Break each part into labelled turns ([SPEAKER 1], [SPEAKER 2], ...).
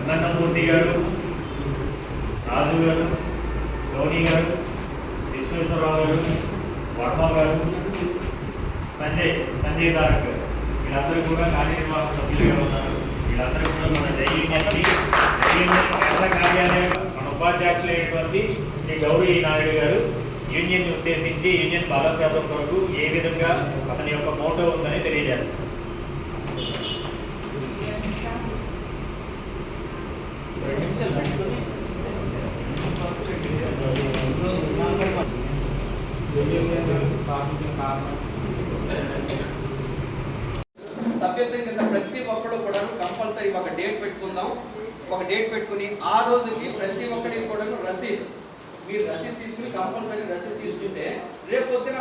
[SPEAKER 1] నందమూర్తి గారు, రాజు గారు, ధోని గారు, విశ్వేశ్వరరావు గారు, వర్మ గారు, సంజయ్ తారక్ గారు, వీళ్ళందరూ కూడా కార్యనిర్వాహక సభ్యులుగా ఉన్నారు. వీళ్ళందరూ కూడా మన జైన్ఎస్కి కేంద్ర కార్యాలయం మన ఉపాధ్యక్షులైనటువంటి శ్రీ గౌరీ నాయుడు గారు యూనియన్ ఉద్దేశించి యూనియన్ బలోపేతం కొరకు ఏ విధంగా అతని యొక్క మోటో ఉందని తెలియజేస్తారు.
[SPEAKER 2] సభ్యత్వం కింద ప్రతి ఒక్కరు కూడా కంపల్సరీ ఒక డేట్ పెట్టుకుందాం. ఒక డేట్ పెట్టుకుని ఆ రోజుకి ప్రతి ఒక్కరికి కూడా రసీదు, మీరు రసీదు తీసుకుని కంపల్సరీ రసీదు తీసుకుంటే రేపు పొద్దున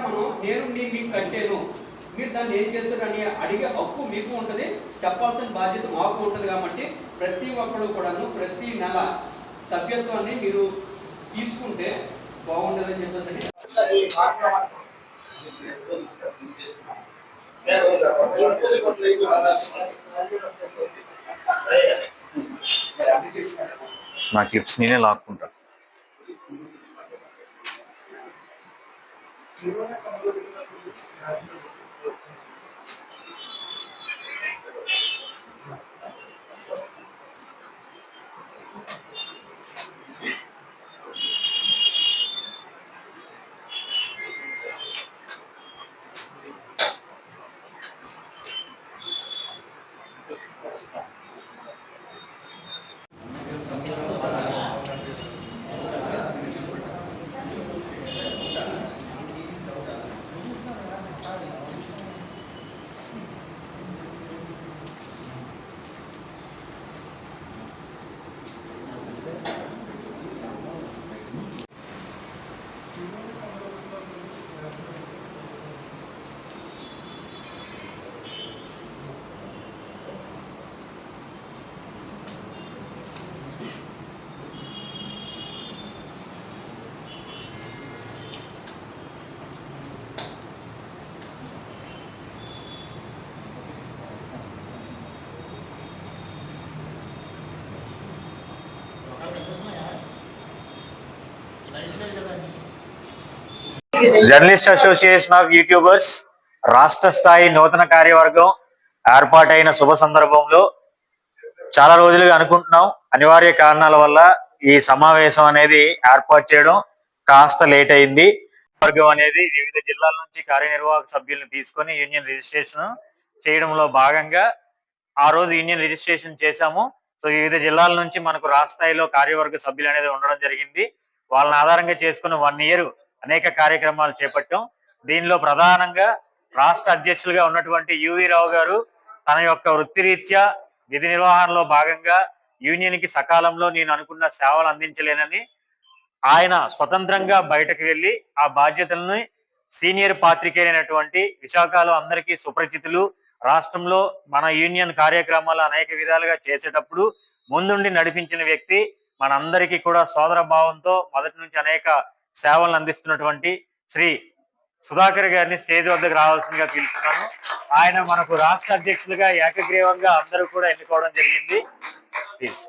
[SPEAKER 2] నేను మీకు కట్టాను, మీరు దాన్ని ఏం చేస్తారు అని అడిగే హక్కు మీకు ఉంటుంది, చెప్పాల్సిన బాధ్యత మాకు ఉంటుంది. కాబట్టి ప్రతి ఒక్కరు కూడాను ప్రతి నెల సభ్యత్వాన్ని మీరు తీసుకుంటే బాగుంటుందని చెప్పేసి
[SPEAKER 3] నా క్లిప్స్ నేనే లాక్కుంటా. జర్నలిస్ట్ అసోసియేషన్ ఆఫ్ యూట్యూబర్స్ రాష్ట్ర స్థాయి నూతన కార్యవర్గం ఏర్పాటైన శుభ సందర్భంలో చాలా రోజులుగా అనుకుంటున్నాం. అనివార్య కారణాల వల్ల ఈ సమావేశం అనేది ఏర్పాటు చేయడం కాస్త లేట్ అయింది. వర్గం అనేది వివిధ జిల్లాల నుంచి కార్యనిర్వాహక సభ్యులను తీసుకొని యూనియన్ రిజిస్ట్రేషన్ చేయడంలో భాగంగా ఆ రోజు యూనియన్ రిజిస్ట్రేషన్ చేశాము. సో వివిధ జిల్లాల నుంచి మనకు రాష్ట్ర స్థాయిలో కార్యవర్గ సభ్యులు అనేది ఉండడం జరిగింది. వాళ్ళని ఆధారంగా చేసుకుని 1 year అనేక కార్యక్రమాలు చేపట్టాం. దీనిలో ప్రధానంగా రాష్ట్ర అధ్యక్షులుగా ఉన్నటువంటి యువి రావు గారు తన యొక్క వృత్తిరీత్యా విధి నిర్వహణలో భాగంగా యూనియన్ కి సకాలంలో నేను అనుకున్న సేవలు అందించలేనని ఆయన స్వతంత్రంగా బయటకు వెళ్లి ఆ బాధ్యతలను సీనియర్ పాత్రికేయులైనటువంటి విశాఖలో అందరికీ సుపరిచితులు, రాష్ట్రంలో మన యూనియన్ కార్యక్రమాలు అనేక విధాలుగా చేసేటప్పుడు ముందుండి నడిపించిన వ్యక్తి, మనందరికీ కూడా సోదర భావంతో మొదటి నుంచి అనేక సేవలను అందిస్తున్నటువంటి శ్రీ సుధాకర్ గారిని స్టేజ్ వద్దకు రావాల్సిందిగా పిలుస్తున్నాను. ఆయన మనకు రాష్ట్ర అధ్యక్షులుగా ఏకగ్రీవంగా అందరూ కూడా ఎన్నుకోవడం జరిగింది. ప్లీజ్.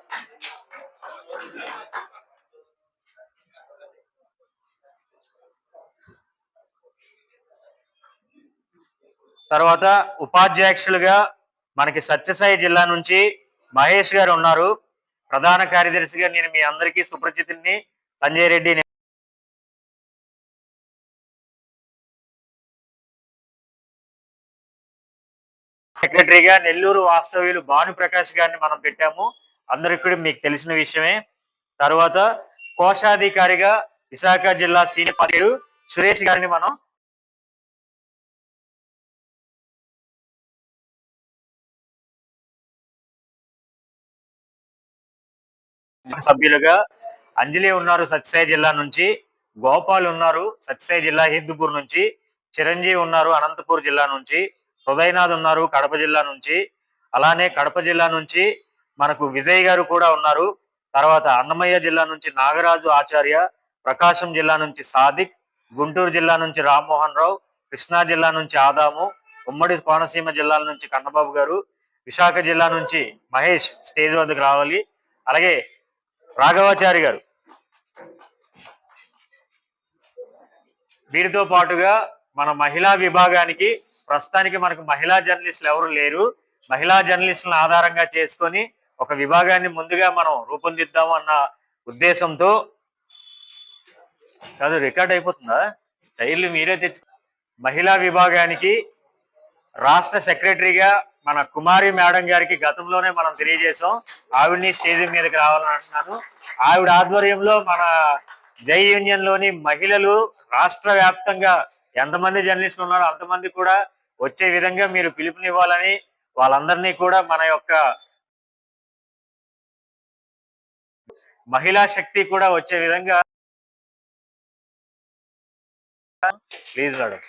[SPEAKER 3] తర్వాత ఉపాధ్యక్షులుగా మనకి సత్యసాయి జిల్లా నుంచి మహేష్ గారు ఉన్నారు. ప్రధాన కార్యదర్శిగా నేను మీ అందరికీ సుపరిచితుడిని సంజయ్ రెడ్డి. సెక్రటరీగా నెల్లూరు వాస్తవ్యులు భానుప్రకాష్ గారిని మనం పెట్టాము, అందరికి కూడా మీకు తెలిసిన విషయమే. తర్వాత కోశాధికారిగా విశాఖ జిల్లా సీనియర్ పాత్రికేయుడు సురేష్ గారిని మనం సభ్యులుగా అంజలి ఉన్నారు సత్యసాయి జిల్లా నుంచి, గోపాల్ ఉన్నారు సత్యసాయి జిల్లా హిందూపూర్ నుంచి, చిరంజీవి ఉన్నారు అనంతపూర్ జిల్లా నుంచి, హృదయనాథ్ ఉన్నారు కడప జిల్లా నుంచి, అలానే కడప జిల్లా నుంచి మనకు విజయ్ గారు కూడా ఉన్నారు. తర్వాత అన్నమయ్య జిల్లా నుంచి నాగరాజు ఆచార్య, ప్రకాశం జిల్లా నుంచి సాదిక్, గుంటూరు జిల్లా నుంచి రామ్మోహన్ రావు, కృష్ణా జిల్లా నుంచి ఆదాము, ఉమ్మడి కోనసీమ జిల్లాల నుంచి కన్నబాబు గారు, విశాఖ జిల్లా నుంచి మహేష్ స్టేజ్ వద్దకు రావాలి, అలాగే రాఘవాచారి గారు. వీరితో పాటుగా మన మహిళా విభాగానికి ప్రస్తుతానికి మనకు మహిళా జర్నలిస్టులు ఎవరు లేరు. మహిళా జర్నలిస్టులను ఆధారంగా చేసుకొని ఒక విభాగాన్ని ముందుగా మనం రూపొందిద్దాము అన్న ఉద్దేశంతో కాదు, రికార్డ్ అయిపోతుందా? చైర్లు మీరే తెచ్చు. మహిళా విభాగానికి రాష్ట్ర సెక్రటరీగా మన కుమారి మేడం గారికి గతంలోనే మనం తెలియజేసాం. ఆవిడ్ని స్టేజ్ మీదకి రావాలని అంటున్నాను. ఆవిడ ఆధ్వర్యంలో మన జై యూనియన్ లోని మహిళలు రాష్ట్ర వ్యాప్తంగా ఎంతమంది జర్నలిస్టులు ఉన్నారో అంతమంది కూడా వచ్చే విధంగా మీరు పిలుపునివ్వాలని, వాళ్ళందరినీ కూడా మన యొక్క మహిళా శక్తి కూడా వచ్చే విధంగా ప్లీజ్ మేడం.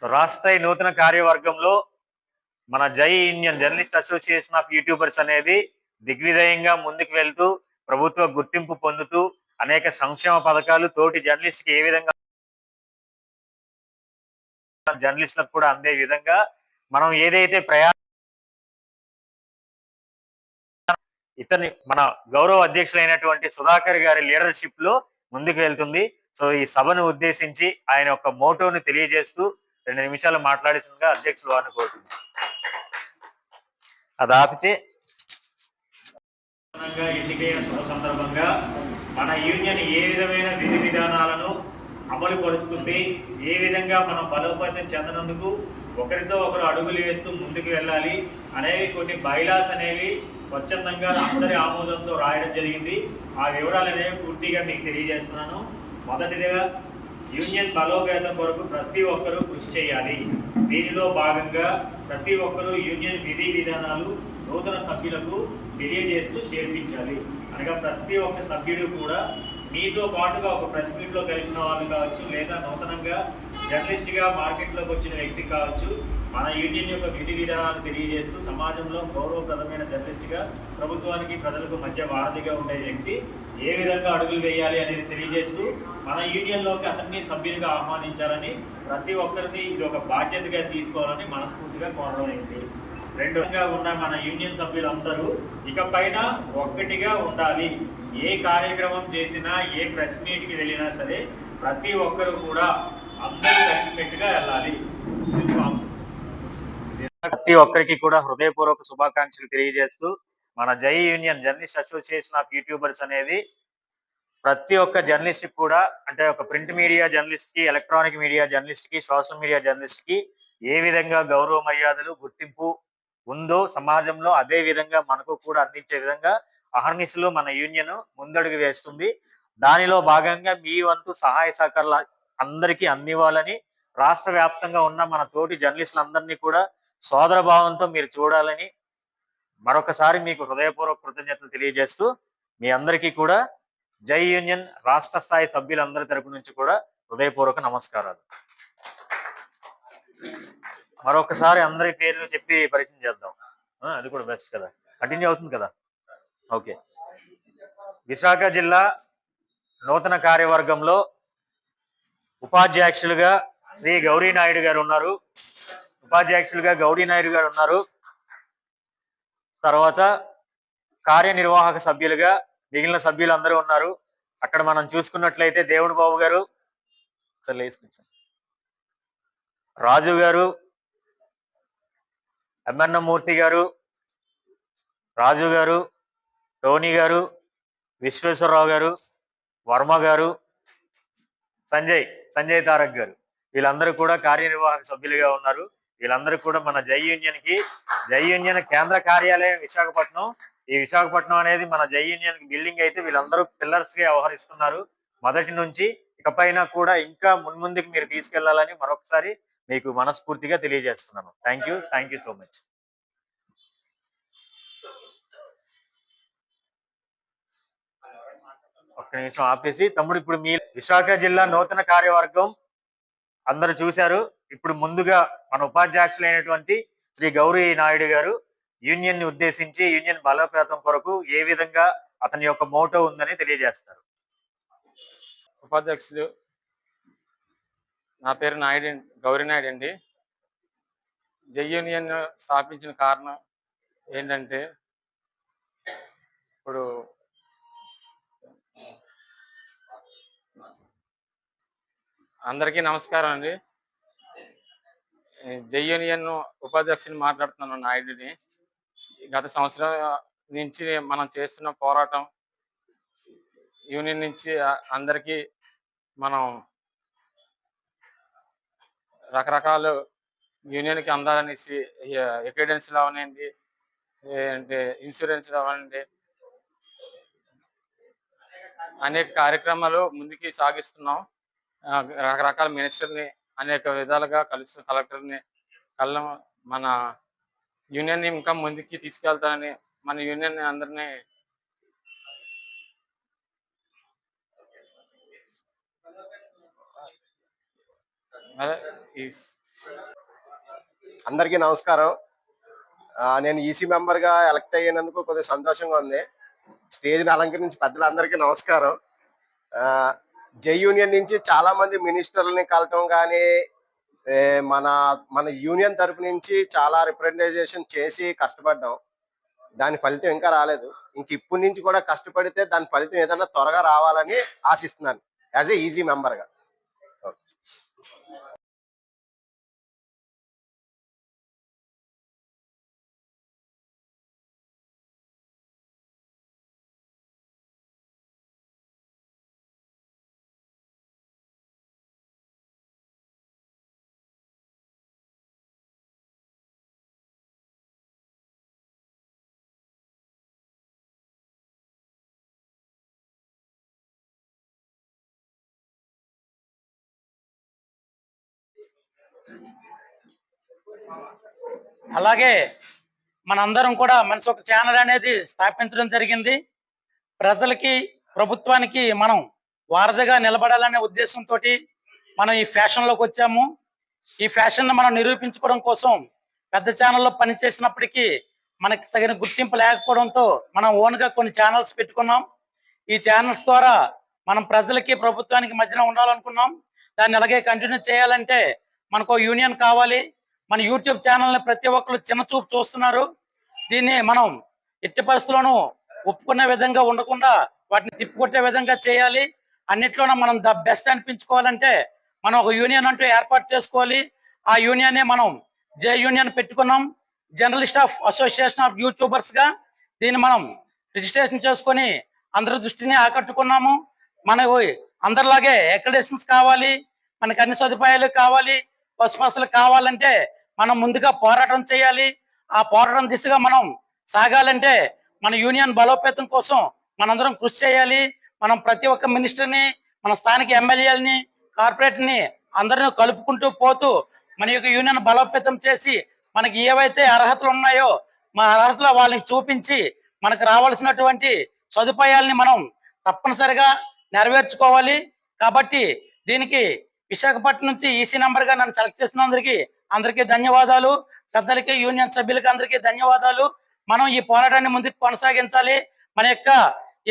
[SPEAKER 3] రాష్ట్ర నూతన కార్యవర్గంలో మన జై Indian journalist association of YouTubers అనేది దిగ్విజయంగా ముందుకు వెళ్తూ ప్రభుత్వ గుర్తింపు పొందుతూ అనేక సంక్షేమ పథకాలు తోటి జర్నలిస్ట్కి ఏ విధంగా జర్నలిస్టులకు కూడా అందే విధంగా మనం ఏదైతే ఇతని మన గౌరవ అధ్యక్షులైనటువంటి సుధాకర్ గారి లీడర్షిప్ లో ముందుకు వెళ్తుంది. సో ఈ సభను ఉద్దేశించి ఆయన యొక్క మోటోని తెలియజేస్తూ 2 నిమిషాలు మాట్లాడేసిందిగా అధ్యక్షులు వారిని కోరుతున్నారు. అది ఆపితే
[SPEAKER 1] ఎన్నికైన శుభ సందర్భంగా మన యూనియన్ ఏ విధమైన విధి విధానాలను అమలు పరుస్తుంది, ఏ విధంగా మనం బలోపేతం చెందనందుకు ఒకరితో ఒకరు అడుగులు వేస్తూ ముందుకు వెళ్ళాలి అనేవి కొన్ని బైలాస్ అనేవి స్వచ్ఛందంగా అందరి ఆమోదంతో రాయడం జరిగింది. ఆ వివరాలు అనేవి పూర్తిగా మీకు తెలియజేస్తున్నాను. మొదటిదిగా యూనియన్ బలోపేతం కొరకు ప్రతి ఒక్కరూ కృషి చేయాలి. దీనిలో భాగంగా ప్రతి ఒక్కరూ యూనియన్ విధి విధానాలు నూతన సభ్యులకు తెలియజేస్తూ చేర్పించాలి. అనగా ప్రతి ఒక్క సభ్యుడు కూడా మీతో పాటుగా ఒక ప్రెస్ మీట్లో కలిసిన వాళ్ళు కావచ్చు, లేదా నూతనంగా జర్నలిస్ట్గా మార్కెట్లోకి వచ్చిన వ్యక్తి కావచ్చు, మన యూనియన్ యొక్క విధి విధానాలను తెలియజేస్తూ సమాజంలో గౌరవప్రదమైన జర్నలిస్ట్గా ప్రభుత్వానికి ప్రజలకు మధ్య వారధిగా ఉండే వ్యక్తి ఏ విధంగా అడుగులు వేయాలి అనేది తెలియజేస్తూ మన యూనియన్లోకి అతన్ని సభ్యునిగా ఆహ్వానించాలని, ప్రతి ఒక్కరిని ఇది ఒక బాధ్యతగా తీసుకోవాలని మనస్ఫూర్తిగా కోరడం అయింది. రెండుగా ఉన్న మన యూనియన్ సభ్యులందరూ ఇకపైన ఒక్కటిగా ఉండాలి. ఏ కార్యక్రమం చేసినా, ఏ ప్రెస్ మీట్కి వెళ్ళినా సరే ప్రతి ఒక్కరు కూడా అందరూ కలిసిమెట్టుగా వెళ్ళాలి.
[SPEAKER 3] ప్రతి ఒక్కరికి కూడా హృదయపూర్వక శుభాకాంక్షలు తెలియజేస్తూ మన జై union journalist association of YouTubers అనేది ప్రతి ఒక్క జర్నలిస్ట్ కూడా, అంటే ఒక ప్రింట్ మీడియా జర్నలిస్ట్ కి, ఎలక్ట్రానిక్ మీడియా జర్నలిస్ట్ కి, సోషల్ మీడియా జర్నలిస్ట్ కి ఏ విధంగా గౌరవ మర్యాదలు గుర్తింపు ఉందో సమాజంలో అదే విధంగా మనకు కూడా అందించే విధంగా అహర్నిశలు మన యూనియన్ ముందడుగు వేస్తుంది. దానిలో భాగంగా మీ వంతు సహాయ సహకారాలు అందరికీ అందివ్వాలని, రాష్ట్ర వ్యాప్తంగా ఉన్న మన తోటి జర్నలిస్టులందరినీ కూడా సోదర భావంతో మీరు చూడాలని మరొకసారి మీకు హృదయపూర్వక కృతజ్ఞతలు తెలియజేస్తూ మీ అందరికీ కూడా జై యూనియన్ రాష్ట్ర స్థాయి సభ్యులందరి తరపు నుంచి కూడా హృదయపూర్వక నమస్కారాలు. మరొకసారి అందరి పేర్లు చెప్పి పరిచయం చేద్దాం. అది కూడా బెస్ట్ కదా, కంటిన్యూ అవుతుంది కదా. ఓకే. విశాఖ జిల్లా నూతన కార్యవర్గంలో ఉపాధ్యక్షులుగా శ్రీ గౌరీ నాయుడు గారు ఉన్నారు. తర్వాత కార్యనిర్వాహక సభ్యులుగా మిగిలిన సభ్యులందరూ ఉన్నారు. అక్కడ మనం చూసుకున్నట్లయితే దేవుడు బాబు గారు, రాజు గారు, ఎంఎన్ మూర్తి గారు, రాజు గారు, టోనీ గారు, విశ్వేశ్వరరావు గారు, వర్మ గారు, సంజయ్ తారక్ గారు, వీళ్ళందరూ కూడా కార్యనిర్వాహక సభ్యులుగా ఉన్నారు. వీళ్ళందరూ కూడా మన జై యూనియన్ కేంద్ర కార్యాలయం విశాఖపట్నం. ఈ విశాఖపట్నం అనేది మన జై యూనియన్ బిల్డింగ్ అయితే వీళ్ళందరూ పిల్లర్స్ గా వ్యవహరిస్తున్నారు మొదటి నుంచి. ఇకపైన కూడా ఇంకా మున్ముందుకు మీరు తీసుకెళ్లాలని మరొకసారి మీకు మనస్ఫూర్తిగా తెలియజేస్తున్నాను. Thank you so much. ఒక్క నిమిషం ఆపేసి తమ్ముడు, ఇప్పుడు మీ విశాఖ జిల్లా నూతన కార్యవర్గం అందరూ చూశారు. ఇప్పుడు ముందుగా మన ఉపాధ్యక్షులైనటువంటి శ్రీ గౌరీ నాయుడు గారు యూనియన్ ని ఉద్దేశించి యూనియన్ బలోపేతం కొరకు ఏ విధంగా అతని యొక్క మోటో ఉందని తెలియజేస్తారు.
[SPEAKER 4] ఉపాధ్యక్షులు నా పేరు నాయుడు గౌరీ నాయుడు అండి. జై యూనియన్ స్థాపించిన కారణం ఏంటంటే, ఇప్పుడు అందరికీ నమస్కారం అండి. జై యూనియన్ ఉపాధ్యక్షుని మాట్లాడుతున్నాను, నాయుడిని. గత సంవత్సరం నుంచి మనం చేస్తున్న పోరాటం యూనియన్ నుంచి అందరికీ మనం రకరకాల యూనియన్కి అందాలనేసి ఎక్విడెన్స్లు అవనండి, అంటే ఇన్సూరెన్స్లు అవనండి, అనేక కార్యక్రమాలు ముందుకి సాగిస్తున్నాం. రకరకాల మినిస్టర్ని అనేక విధాలుగా కలెక్టర్ని మన యూనియన్ని ఇంకా ముందుకి తీసుకెళ్తానని, మన యూనియన్ అందరినీ
[SPEAKER 5] అందరికీ నమస్కారం. నేను ఈసీ మెంబర్గా ఎలక్ట్ అయినందుకు కొద్దిగా సంతోషంగా ఉంది. స్టేజ్ని అలంకరించి పెద్దలందరికీ నమస్కారం. జై యూనియన్ నుంచి చాలా మంది మినిస్టర్లని కలటం కానీ, మన మన యూనియన్ తరపు నుంచి చాలా రిప్రజెంటేషన్ చేసి కష్టపడ్డాం. దాని ఫలితం ఇంకా రాలేదు. ఇంక ఇప్పటి నుంచి కూడా కష్టపడితే దాని ఫలితం ఏదైనా త్వరగా రావాలని ఆశిస్తున్నాను యాజ్ ఏ ఈజీ మెంబర్గా.
[SPEAKER 6] అలాగే మనందరం కూడా మనసు ఒక ఛానల్ అనేది స్థాపించడం జరిగింది. ప్రజలకి, ప్రభుత్వానికి మనం వారధిగా నిలబడాలనే ఉద్దేశంతో మనం ఈ ఫ్యాషన్లోకి వచ్చాము. ఈ ఫ్యాషన్ మనం నిరూపించుకోవడం కోసం పెద్ద ఛానల్లో పనిచేసినప్పటికీ మనకి తగిన గుర్తింపు లేకపోవడంతో మనం ఓన్గా కొన్ని ఛానల్స్ పెట్టుకున్నాం. ఈ ఛానల్స్ ద్వారా మనం ప్రజలకి, ప్రభుత్వానికి మధ్యన ఉండాలనుకున్నాం. దాన్ని అలాగే కంటిన్యూ చేయాలంటే మనకు యూనియన్ కావాలి. మన యూట్యూబ్ ఛానల్ని ప్రతి ఒక్కరు చిన్న చూపు చూస్తున్నారు. దీన్ని మనం ఎట్టి పరిస్థితుల్లోనూ ఒప్పుకునే విధంగా ఉండకుండా వాటిని తిప్పికొట్టే విధంగా చేయాలి. అన్నిట్లోనూ మనం ద బెస్ట్ అనిపించుకోవాలంటే మనం ఒక యూనియన్ అంటూ ఏర్పాటు చేసుకోవాలి. ఆ యూనియనే మనం జే యూనియన్ పెట్టుకున్నాం. జర్నలిస్ట్ ఆఫ్ అసోసియేషన్ ఆఫ్ యూట్యూబర్స్గా దీన్ని మనం రిజిస్ట్రేషన్ చేసుకొని అందరి దృష్టిని ఆకట్టుకున్నాము. మనకు అందరిలాగే అక్రిడేషన్స్ కావాలి, మనకి అన్ని సదుపాయాలు కావాలి, పశుపస్తులు కావాలంటే మనం ముందుగా పోరాటం చేయాలి. ఆ పోరాటం దిశగా మనం సాగాలంటే మన యూనియన్ బలోపేతం కోసం మనందరం కృషి చేయాలి. మనం ప్రతి ఒక్క మినిస్టర్ని, మన స్థానిక ఎమ్మెల్యేలని, కార్పొరేట్ని అందరిని కలుపుకుంటూ పోతూ మన యొక్క యూనియన్ బలోపేతం చేసి మనకి ఏవైతే అర్హతలు ఉన్నాయో మన అర్హతలు వాళ్ళని చూపించి మనకు రావాల్సినటువంటి సదుపాయాలని మనం తప్పనిసరిగా నెరవేర్చుకోవాలి. కాబట్టి దీనికి విశాఖపట్నం నుంచి ఈసీ నంబర్గా నన్ను సెలెక్ట్ చేసినందరికీ అందరికీ ధన్యవాదాలు. పెద్దలకి, యూనియన్ సభ్యులకి అందరికీ ధన్యవాదాలు. మనం ఈ పోరాటాన్ని ముందుకు కొనసాగించాలి. మన యొక్క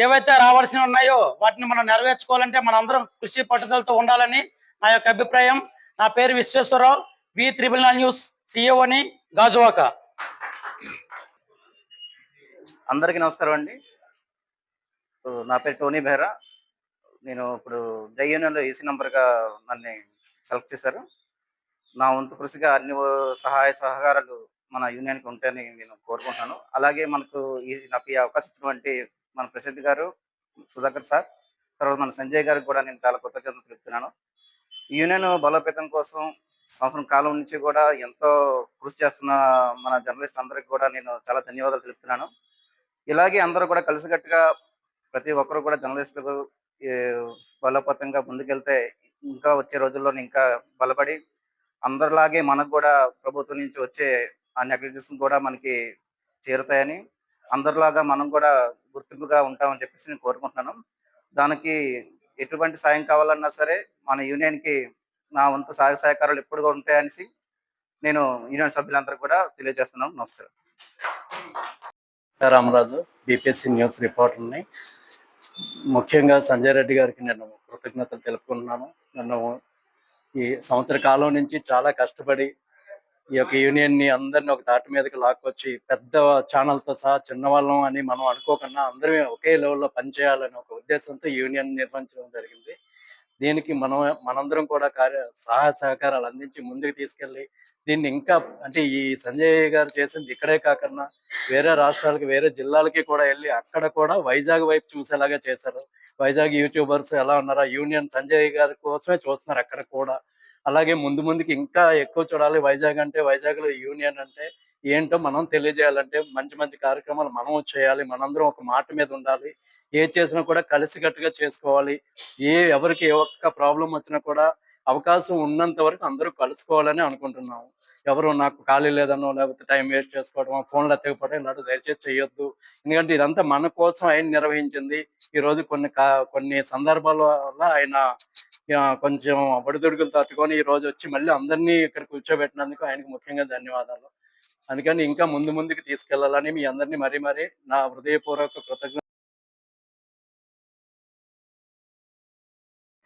[SPEAKER 6] ఏవైతే రావాల్సి ఉన్నాయో వాటిని మనం నెరవేర్చుకోవాలంటే మన అందరం కృషి పట్టుదలతో ఉండాలని నా యొక్క అభిప్రాయం. నా పేరు Visweswara Rao, V9 news CEO Gajuwaka.
[SPEAKER 7] అందరికీ నమస్కారం అండి. నా పేరు టోనీ బెహ్రా. నేను ఇప్పుడు జై యూనియన్లో ఈసీ నంబర్గా నన్ను సెలెక్ట్ చేశారు. నా వంతు కృషిగా అన్ని సహాయ సహకారాలు మన యూనియన్కి ఉంటాయని నేను కోరుకుంటున్నాను. అలాగే నాకు ఈ అవకాశం ఇచ్చినటువంటి మన ప్రెసిడెంట్ గారు సుధాకర్ సార్, తర్వాత మన సంజయ్ గారికి కూడా నేను చాలా కృతజ్ఞతలు తెలుపుతున్నాను. ఈ యూనియన్ బలోపేతం కోసం సంవత్సరం కాలం నుంచి కూడా ఎంతో కృషి చేస్తున్న మన జర్నలిస్ట్ అందరికి కూడా నేను చాలా ధన్యవాదాలు తెలుపుతున్నాను. ఇలాగే అందరూ కూడా కలిసికట్టుగా ప్రతి ఒక్కరు కూడా జర్నలిస్టులకు బలోపేతంగా ముందుకెళ్తే ఇంకా వచ్చే రోజుల్లో ఇంకా బలపడి అందరిలాగే మనకు కూడా ప్రభుత్వం నుంచి వచ్చే అన్ని అక్రిడిటేషన్ కూడా మనకి చేరుతాయని, అందరిలాగా మనం కూడా గుర్తింపుగా ఉంటామని చెప్పేసి నేను కోరుకుంటున్నాను. దానికి ఎటువంటి సాయం కావాలన్నా సరే మన యూనియన్కి నా వంతు సహాయ సహకారాలు ఎప్పుడుగా ఉంటాయనేసి నేను యూనియన్ సభ్యులందరూ కూడా తెలియజేస్తున్నాను. నమస్కారం.
[SPEAKER 8] రామరాజు, BPSC న్యూస్ రిపోర్టర్ని. ముఖ్యంగా సంజయ్ రెడ్డి గారికి నేను
[SPEAKER 7] కృతజ్ఞతలు తెలుపుకుంటున్నాను. నన్ను ఈ సంవత్సర కాలం నుంచి చాలా కష్టపడి ఈ యొక్క యూనియన్ని అందరిని ఒక తాటి మీదకి లాక్కొచ్చి పెద్ద ఛానల్తో సహా చిన్నవాళ్ళం అని మనం అనుకోకుండా అందరం ఒకే లెవెల్లో పనిచేయాలనే ఒక ఉద్దేశంతో ఈ యూనియన్ నిర్వహించడం జరిగింది. దీనికి మనందరం కూడా సహాయ సహకారాలు అందించి ముందుకు తీసుకెళ్ళి దీన్ని ఇంకా అంటే ఈ సంజయ్ గారు చేసింది ఇక్కడే కాకుండా వేరే రాష్ట్రాలకి వేరే జిల్లాలకి కూడా వెళ్ళి అక్కడ కూడా వైజాగ్ వైపు చూసేలాగా చేశారు. వైజాగ్ యూట్యూబర్స్ ఎలా ఉన్నారో యూనియన్ సంజయ్ గారి కోసమే చూస్తున్నారు అక్కడ కూడా. అలాగే ముందు ముందుకి ఇంకా ఎక్కువ చూడాలి. వైజాగ్ అంటే వైజాగ్లో యూనియన్ అంటే ఏంటో మనం తెలియజేయాలంటే మంచి మంచి కార్యక్రమాలు మనం చేయాలి. మనందరం ఒక మాట మీద ఉండాలి. ఏది చేసినా కూడా కలిసికట్టుగా చేసుకోవాలి. ఎవరికి ఏ ఒక్క ప్రాబ్లం వచ్చినా కూడా అవకాశం ఉన్నంత వరకు అందరూ కలుసుకోవాలని అనుకుంటున్నాము. ఎవరు నాకు ఖాళీ లేదనో లేకపోతే టైం వేస్ట్ చేసుకోవడం ఫోన్లు ఎత్తకపోవడం ఇలాంటివి దయచేసి చేయొద్దు. ఎందుకంటే ఇదంతా మన కోసం ఆయన నిర్వహించింది. ఈరోజు కొన్ని సందర్భాల వల్ల ఆయన కొంచెం ఒడిదుడుకులు తట్టుకొని ఈ రోజు వచ్చి మళ్ళీ అందరినీ ఇక్కడ కూర్చోబెట్టినందుకు ఆయనకు ముఖ్యంగా ధన్యవాదాలు. అందుకని ఇంకా ముందుకు తీసుకెళ్లాలని మీ అందరినీ మరీ నా హృదయపూర్వక కృతజ్ఞతలు.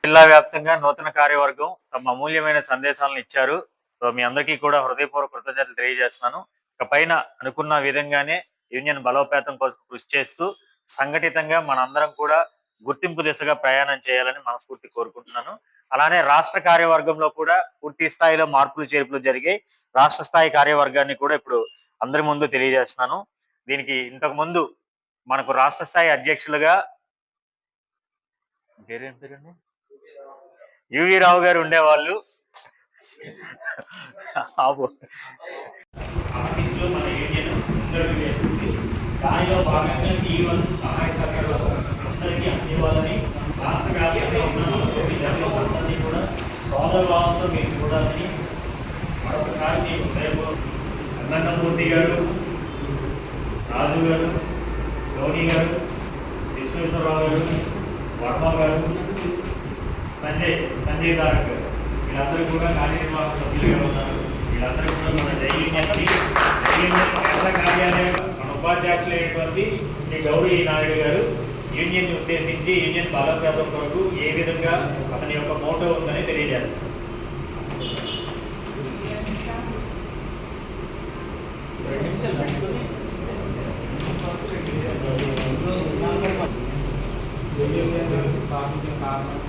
[SPEAKER 3] జిల్లా వ్యాప్తంగా నూతన కార్యవర్గం తమ అమూల్యమైన సందేశాలను ఇచ్చారు. సో మీ అందరికీ కూడా హృదయపూర్వక కృతజ్ఞతలు తెలియజేస్తున్నాను. ఇక పైన అనుకున్న విధంగానే యూనియన్ బలోపేతం కోసం కృషి చేస్తూ సంఘటితంగా మనందరం కూడా గుర్తింపు దిశగా ప్రయాణం చేయాలని మనస్ఫూర్తి కోరుకుంటున్నాను. అలానే రాష్ట్ర కార్యవర్గంలో కూడా పూర్తి స్థాయిలో మార్పులు చేర్పులు జరిగాయి. రాష్ట్ర స్థాయి కార్యవర్గాన్ని కూడా ఇప్పుడు అందరి ముందు తెలియజేస్తున్నాను. దీనికి ఇంతకు ముందు మనకు రాష్ట్ర స్థాయి అధ్యక్షులుగా పేరేంటి యువి రావు గారు ఉండేవాళ్ళు.
[SPEAKER 1] ఆఫీస్లో మన యూనియన్ ముందడుగు వేస్తుంది. దానిలో భాగంగా T1 సహాయ సహకారాలు అందరికీ అందివ్వాలని రాష్ట్ర వ్యాప్తంగా ఉన్న విద్యార్థులందరినీ కూడా సోదరభావంతో మీరు చూడాలని మరొకసారి మీకు అన్నమూర్తి గారు, రాజు గారు, ధోని గారు, విశ్వేశ్వరరావు గారు, వర్మ గారు, సంజయ్ దారక్ గారు వీళ్ళందరూ కూడా కార్యనిర్వాహక సభ్యులుగా ఉన్నారు. వీళ్ళందరూ కూడా మన జై యూనియన్ కేంద్ర కార్యాలయం మన ఉపాధ్యక్షులైనటువంటి శ్రీ గౌరీ నాయుడు గారు యూనియన్ ఉద్దేశించి యూనియన్ బలోపేతం కొరకు ఏ విధంగా అతని యొక్క మోటో ఉందని తెలియజేస్తారు.
[SPEAKER 8] స్థాపించిన కారణం